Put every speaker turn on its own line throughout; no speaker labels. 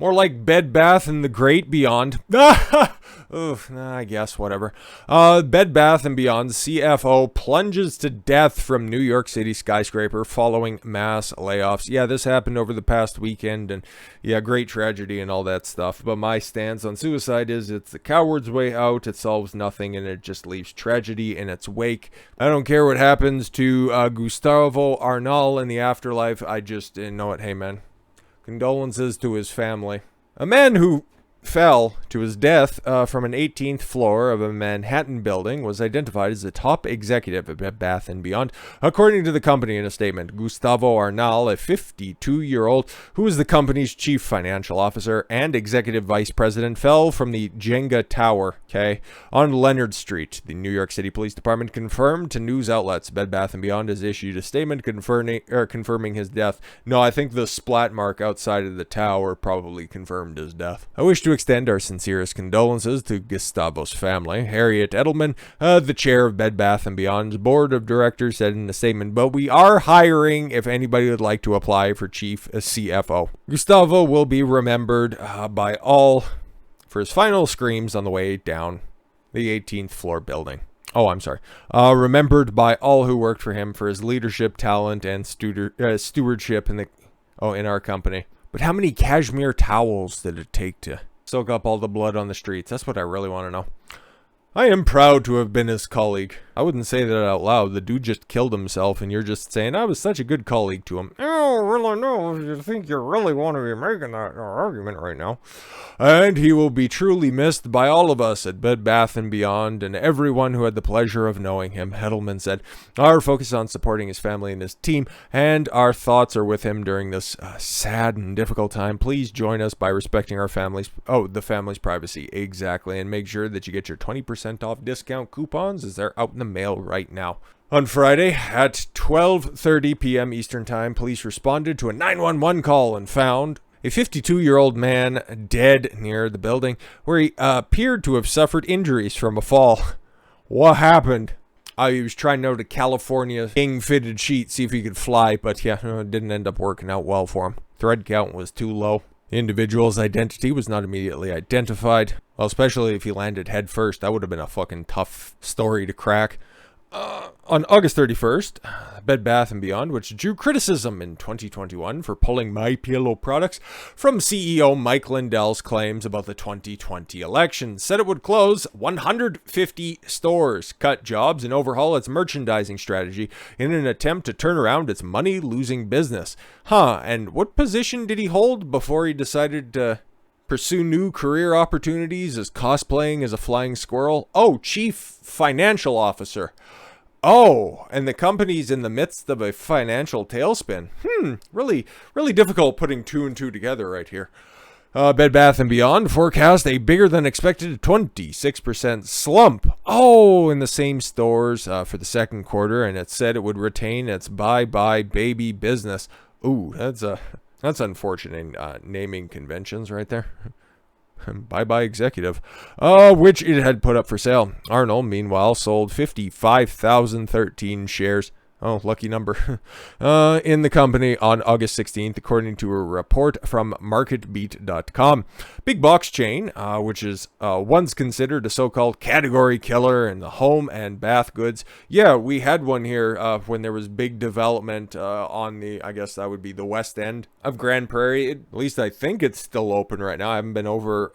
More like Bed Bath and the Great Beyond. Oof, I guess, whatever. Bed Bath & Beyond CFO plunges to death from New York City skyscraper following mass layoffs. Yeah, this happened over the past weekend, and yeah, great tragedy and all that stuff. But my stance on suicide is it's the coward's way out. It solves nothing, and it just leaves tragedy in its wake. I don't care what happens to Gustavo Arnal in the afterlife. I just know it. Hey, man. Condolences to his family. A man who fell to his death from an 18th floor of a Manhattan building was identified as the top executive at Bed Bath & Beyond. According to the company in a statement, Gustavo Arnal, a 52-year-old who is the company's chief financial officer and executive vice president, fell from the Jenga Tower, on Leonard Street. The New York City Police Department confirmed to news outlets. Bed Bath & Beyond has issued a statement confirming his death. No, I think the splat mark outside of the tower probably confirmed his death. I wish to extend our sincerest condolences to Gustavo's family. Harriet Edelman, the chair of Bed Bath & Beyond's board of directors, said in a statement, but we are hiring if anybody would like to apply for chief CFO. Gustavo will be remembered by all for his final screams on the way down the 18th floor building. Oh, I'm sorry. Remembered by all who worked for him for his leadership, talent, and stewardship in our company. But how many cashmere towels did it take to soak up all the blood on the streets? That's what I really want to know. I am proud to have been his colleague. I wouldn't say that out loud. The dude just killed himself, and you're just saying, I was such a good colleague to him. Oh, really? No, you think you really want to be making that argument right now. And he will be truly missed by all of us at Bed Bath & Beyond and everyone who had the pleasure of knowing him, Edelman said. Our focus on supporting his family and his team, and our thoughts are with him during this sad and difficult time. Please join us by respecting the family's privacy. Exactly, and make sure that you get your 20% off discount coupons as they're out in the mail right now. On Friday at 12:30 p.m. Eastern Time, police responded to a 911 call and found a 52-year-old man dead near the building where he appeared to have suffered injuries from a fall. What happened? He was trying out a California king fitted sheet, see if he could fly, but yeah, it didn't end up working out well for him. Thread count was too low. The individual's identity was not immediately identified. Well, especially if he landed head first. That would have been a fucking tough story to crack. On August 31st, Bed Bath & Beyond, which drew criticism in 2021 for pulling MyPillow products from CEO Mike Lindell's claims about the 2020 election, said it would close 150 stores, cut jobs, and overhaul its merchandising strategy in an attempt to turn around its money-losing business. And what position did he hold before he decided to pursue new career opportunities as cosplaying as a flying squirrel? Oh, chief financial officer. Oh, and the company's in the midst of a financial tailspin. Really difficult putting two and two together right here. Bed Bath & Beyond forecast a bigger than expected 26% slump. In the same stores for the second quarter, and it said it would retain its bye-bye baby business. Ooh, that's unfortunate naming conventions right there. Bye-bye executive, which it had put up for sale. Arnold, meanwhile, sold 55,013 shares. Oh, lucky number. In the company on August 16th, according to a report from MarketBeat.com. Big box chain, which is once considered a so-called category killer in the home and bath goods. Yeah, we had one here when there was big development on I guess that would be the west end of Grand Prairie. At least I think it's still open right now. I haven't been over...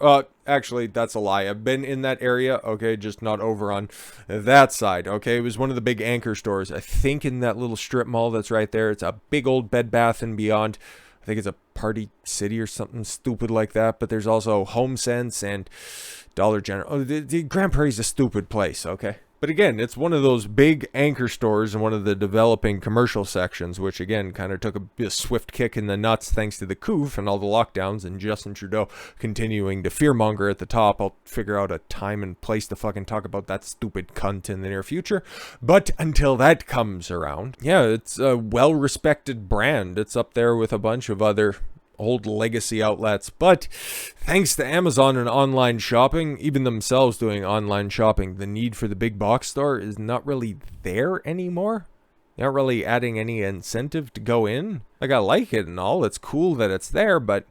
Actually, that's a lie. I've been in that area, okay, just not over on that side, okay? It was one of the big anchor stores, I think, in that little strip mall that's right there. It's a big old Bed Bath & Beyond. I think it's a Party City or something stupid like that, but there's also HomeSense and Dollar General. The Grand Prairie's a stupid place, okay? But again, it's one of those big anchor stores in one of the developing commercial sections, which again kind of took a swift kick in the nuts thanks to the coup and all the lockdowns and Justin Trudeau continuing to fearmonger at the top. I'll figure out a time and place to fucking talk about that stupid cunt in the near future. But until that comes around, yeah, it's a well-respected brand. It's up there with a bunch of other old legacy outlets, but thanks to Amazon and online shopping, even themselves doing online shopping, the need for the big box store is not really there anymore. Not really adding any incentive to go in. Like, I like it and all, it's cool that it's there, but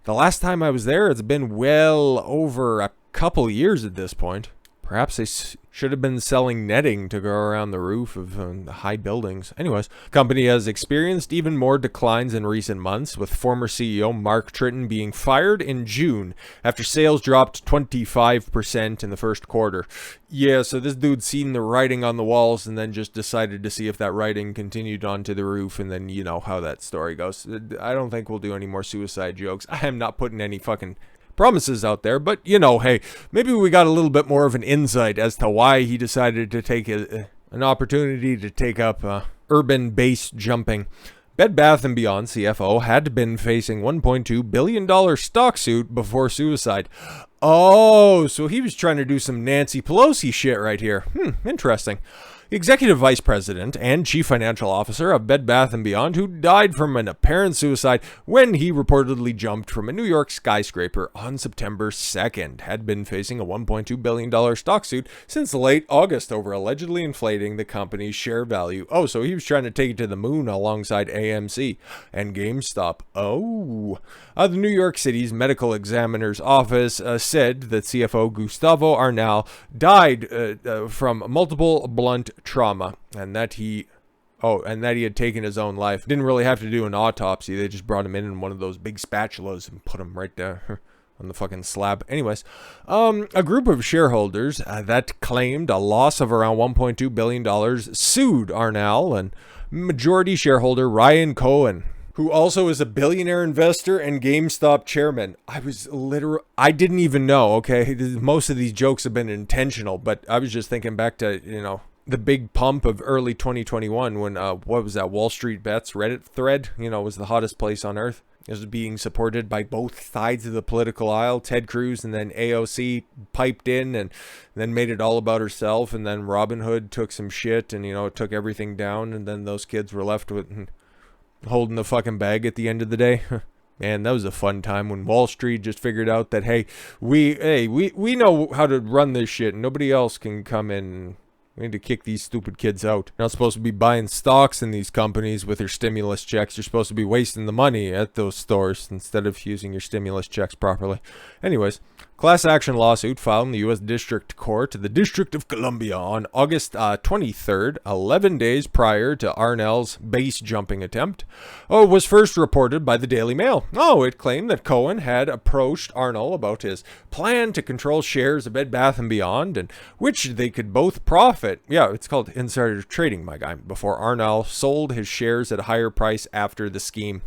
The last time I was there, it's been well over a couple years at this point. Perhaps they should have been selling netting to go around the roof of the high buildings. Anyways, company has experienced even more declines in recent months, with former CEO Mark Tritton being fired in June after sales dropped 25% in the first quarter. Yeah, so this dude's seen the writing on the walls and then just decided to see if that writing continued onto the roof, and then you know how that story goes. I don't think we'll do any more suicide jokes. I am not putting any fucking promises out there, but you know, hey, maybe we got a little bit more of an insight as to why he decided to take an opportunity to take up urban base jumping. Bed Bath & Beyond CFO had been facing $1.2 billion stock suit before suicide. Oh, so he was trying to do some Nancy Pelosi shit right here. Interesting. Executive Vice President and Chief Financial Officer of Bed Bath & Beyond, who died from an apparent suicide when he reportedly jumped from a New York skyscraper on September 2nd, had been facing a $1.2 billion stock suit since late August over allegedly inflating the company's share value. Oh, so he was trying to take it to the moon alongside AMC and GameStop. Oh. The New York City's Medical Examiner's Office said that CFO Gustavo Arnal died from multiple blunt trauma, and that he had taken his own life. Didn't really have to do an autopsy. They just brought him in one of those big spatulas and put him right there on the fucking slab. Anyways, a group of shareholders that claimed a loss of around $1.2 billion sued Arnal and majority shareholder Ryan Cohen, who also is a billionaire investor and GameStop chairman. I didn't even know, okay? Most of these jokes have been intentional, but I was just thinking back to, the big pump of early 2021 when, what was that, Wall Street Bets Reddit thread, was the hottest place on earth. It was being supported by both sides of the political aisle. Ted Cruz and then AOC piped in and then made it all about herself. And then Robin Hood took some shit and, took everything down. And then those kids were left with holding the fucking bag at the end of the day. Man, that was a fun time when Wall Street just figured out that, we know how to run this shit. And nobody else can come in. We need to kick these stupid kids out. You're not supposed to be buying stocks in these companies with your stimulus checks. You're supposed to be wasting the money at those stores instead of using your stimulus checks properly. Anyways, class action lawsuit filed in the U.S. District Court, the District of Columbia, on August 23rd, 11 days prior to Arnal's base jumping attempt, was first reported by the Daily Mail. It claimed that Cohen had approached Arnal about his plan to control shares of Bed Bath & Beyond, and which they could both profit. Yeah, it's called insider trading, my guy, before Arnal sold his shares at a higher price after the scheme.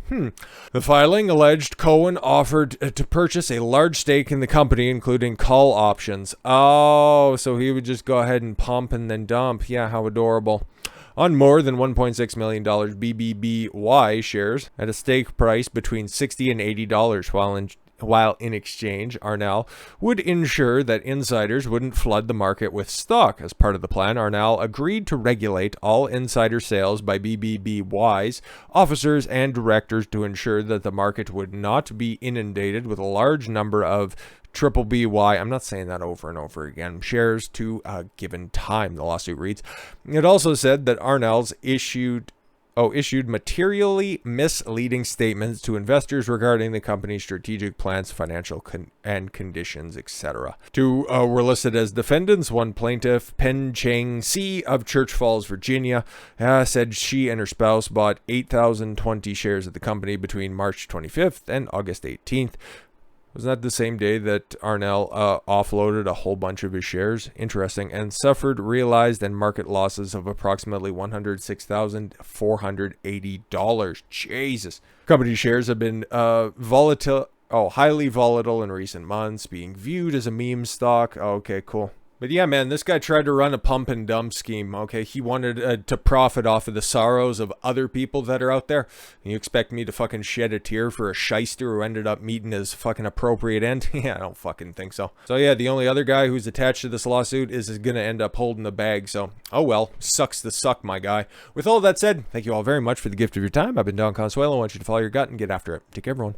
The filing alleged Cohen offered to purchase a large stake in the company, including call options. Oh, so he would just go ahead and pump and then dump. Yeah, how adorable. On more than $1.6 million BBBY shares at a stake price between $60 and $80, while in exchange, Arnal would ensure that insiders wouldn't flood the market with stock. As part of the plan, Arnal agreed to regulate all insider sales by BBBY's officers and directors to ensure that the market would not be inundated with a large number of triple BY, I'm not saying that over and over again, shares to a given time, the lawsuit reads. It also said that Arnal's issued materially misleading statements to investors regarding the company's strategic plans, financial and conditions, etc. Two were listed as defendants. One plaintiff, Pen Chang C of Church Falls, Virginia, said she and her spouse bought 8,020 shares of the company between March 25th and August 18th. Was that the same day that Arnal offloaded a whole bunch of his shares? Interesting. And suffered realized and market losses of approximately $106,480. Jesus. Company shares have been highly volatile in recent months, being viewed as a meme stock. Okay, cool. But yeah, man, this guy tried to run a pump and dump scheme, okay? He wanted to profit off of the sorrows of other people that are out there. And you expect me to fucking shed a tear for a shyster who ended up meeting his fucking appropriate end? Yeah, I don't fucking think so. So yeah, the only other guy who's attached to this lawsuit is going to end up holding the bag. So, oh well, sucks to suck, my guy. With all that said, thank you all very much for the gift of your time. I've been Don Consuelo. I want you to follow your gut and get after it. Take care, everyone.